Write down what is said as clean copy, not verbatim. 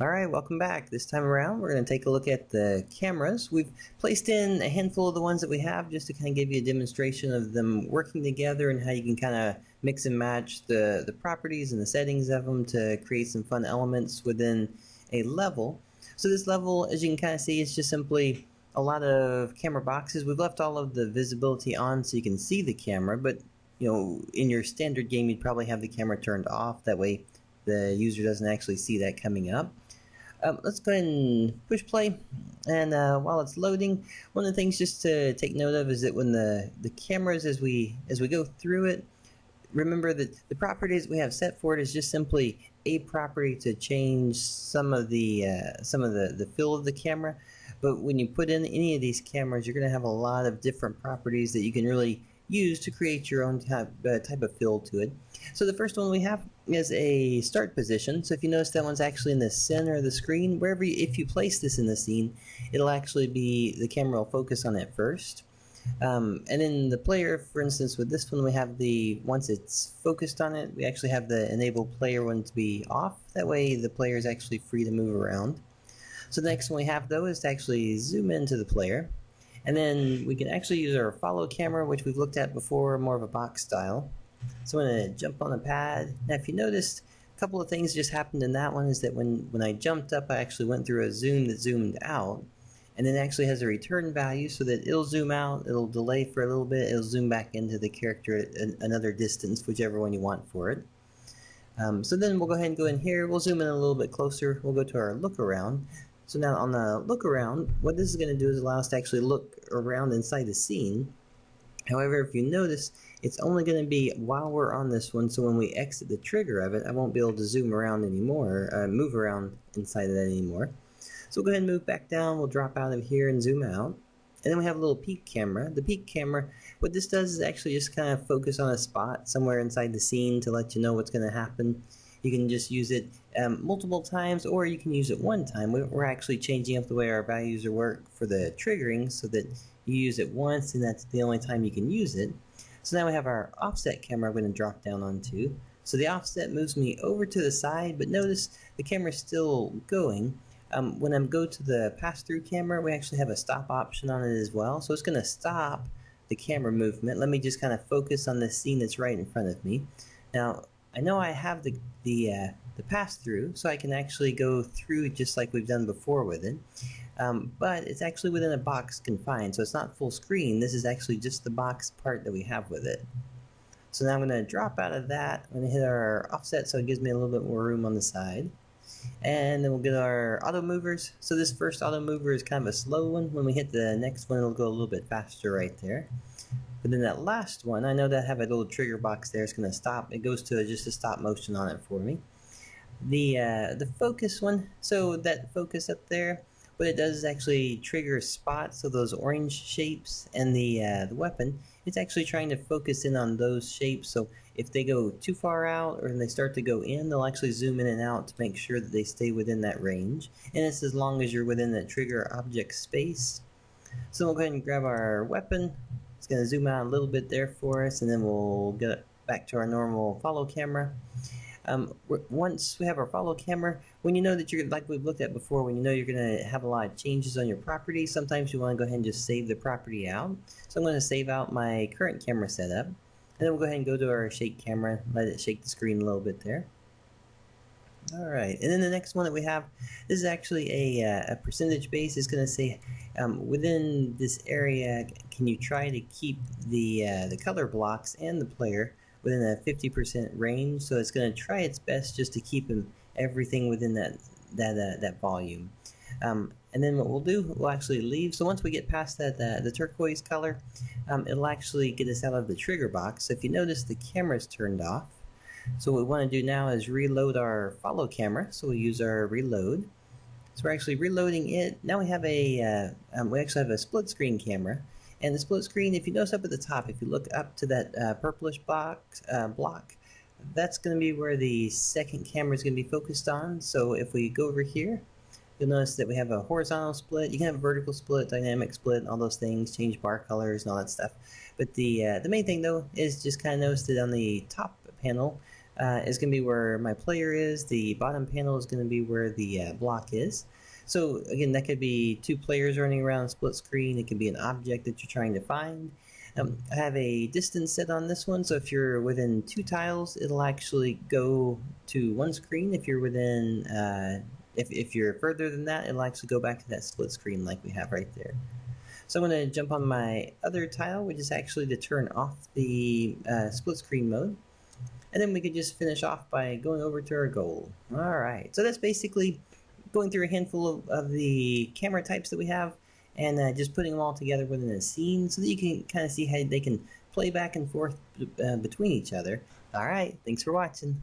Alright, welcome back. This time around we're going to take a look at the cameras. We've placed in a handful of the ones that we have just to kind of give you a demonstration of them working together and how you can kind of mix and match the properties and the settings of them to create some fun elements within a level. So this level, as you can kind of see, is just simply a lot of camera boxes. We've left all of the visibility on so you can see the camera, but in your standard game you'd probably have the camera turned off. That way the user doesn't actually see that coming up. Let's go ahead and push play, and while it's loading, one of the things just to take note of is that when the cameras, as we go through it, remember that the properties we have set for it is just simply a property to change some of the feel of the camera. But when you put in any of these cameras, you're going to have a lot of different properties that you can really use to create your own type of feel to it. So the first one we have is a start position. So if you notice, that one's actually in the center of the screen. If you place this in the scene, it'll actually be, the camera will focus on it first. And in the player, for instance, with this one, we have once it's focused on it, we actually have the enable player one to be off. That way the player is actually free to move around. So the next one we have, though, is to actually zoom into the player. And then we can actually use our follow camera, which we've looked at before, more of a box style. So I'm going to jump on the pad. Now if you noticed, a couple of things just happened in that one is that when I jumped up, I actually went through a zoom that zoomed out, and then actually has a return value so that it'll zoom out, it'll delay for a little bit, it'll zoom back into the character at another distance, whichever one you want for it. So then we'll go ahead and go in here, we'll zoom in a little bit closer, we'll go to our look around. So now on the look around, what this is going to do is allow us to actually look around inside the scene. However, if you notice, it's only going to be while we're on this one, so when we exit the trigger of it, I won't be able to zoom around anymore, move around inside of that anymore. So we'll go ahead and move back down, we'll drop out of here and zoom out. And then we have a little peek camera. The peek camera, what this does is actually just kind of focus on a spot somewhere inside the scene to let you know what's going to happen. You can just use it multiple times, or you can use it one time. We're actually changing up the way our values work for the triggering so that you use it once and that's the only time you can use it. So now we have our offset camera I'm going to drop down onto. So the offset moves me over to the side, but notice the camera's still going. When I go to the pass-through camera, we actually have a stop option on it as well. So it's going to stop the camera movement. Let me just kind of focus on the scene that's right in front of me. Now, I know I have the pass-through, so I can actually go through just like we've done before with it. But it's actually within a box confined, so it's not full screen. This is actually just the box part that we have with it. So now I'm going to drop out of that. I'm going to hit our offset so it gives me a little bit more room on the side. And then we'll get our auto movers. So this first auto mover is kind of a slow one. When we hit the next one, it'll go a little bit faster right there. But then that last one, I know that I have a little trigger box there. It's going to stop. It goes to just a stop motion on it for me. The focus one, so that focus up there, what it does is actually trigger spots, so those orange shapes, and the weapon, it's actually trying to focus in on those shapes. So if they go too far out or they start to go in, they'll actually zoom in and out to make sure that they stay within that range. And it's as long as you're within that trigger object space. So we'll go ahead and grab our weapon. It's going to zoom out a little bit there for us, and then we'll get back to our normal follow camera. Once we have our follow camera, when you know that you're, like we've looked at before, when you know you're going to have a lot of changes on your property, sometimes you want to go ahead and just save the property out. So I'm going to save out my current camera setup, and then we'll go ahead and go to our shake camera, let it shake the screen a little bit there. Alright, and then the next one that we have, this is actually a percentage base. It's going to say within this area, can you try to keep the color blocks and the player within a 50% range. So it's going to try its best just to keep everything within that volume. And then what we'll do, we'll actually leave. So once we get past that the turquoise color, it'll actually get us out of the trigger box. So if you notice, the camera's turned off. So what we want to do now is reload our follow camera. So we'll use our reload. So we're actually reloading it. Now we have we actually have a split screen camera. And the split screen, if you notice up at the top, if you look up to that purplish block, that's going to be where the second camera is going to be focused on. So if we go over here, you'll notice that we have a horizontal split. You can have a vertical split, dynamic split, all those things, change bar colors and all that stuff. But the main thing, though, is just kind of notice that on the top panel, is going to be where my player is. The bottom panel is going to be where the block is. So again, that could be two players running around split screen. It could be an object that you're trying to find. I have a distance set on this one, so if you're within 2 tiles, it'll actually go to one screen. If you're within, if you're further than that, it'll actually go back to that split screen like we have right there. So I'm going to jump on my other tile, which is actually to turn off the split screen mode. And then we could just finish off by going over to our goal. All right, so that's basically going through a handful of the camera types that we have, and just putting them all together within a scene so that you can kind of see how they can play back and forth between each other. All right, thanks for watching.